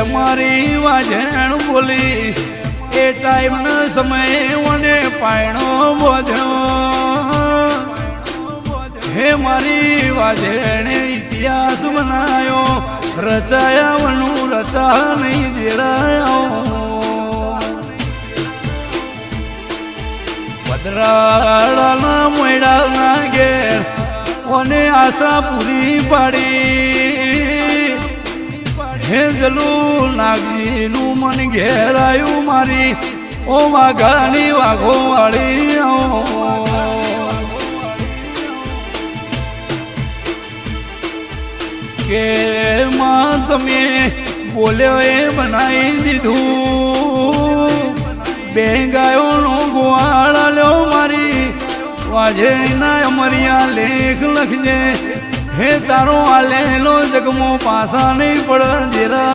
મારી વાજણ બોલી એ ટાઈમનો સમય મને પાયણો બોધ્યો હે મારી વાજણે ઇતિહાસ બનાયો રચાયા વનું રચા નહીં દેરાયો પદરાળાના મોયડાના ઘેર કોને આશા પૂરી પાડી હે જલુ નાગજીનું મન ઘેર આવ્યું મારી ઓ વાઘાની વાઘો વાળી કે માં તમે બોલ્યો એ બનાવી દીધું બે ગાયોનો ગોવાળ લ્યો મારી વાજણીના અમરિયા લેખ લખજે હે તારો આલેલો જગમો પાસા નહીં પડ જેરા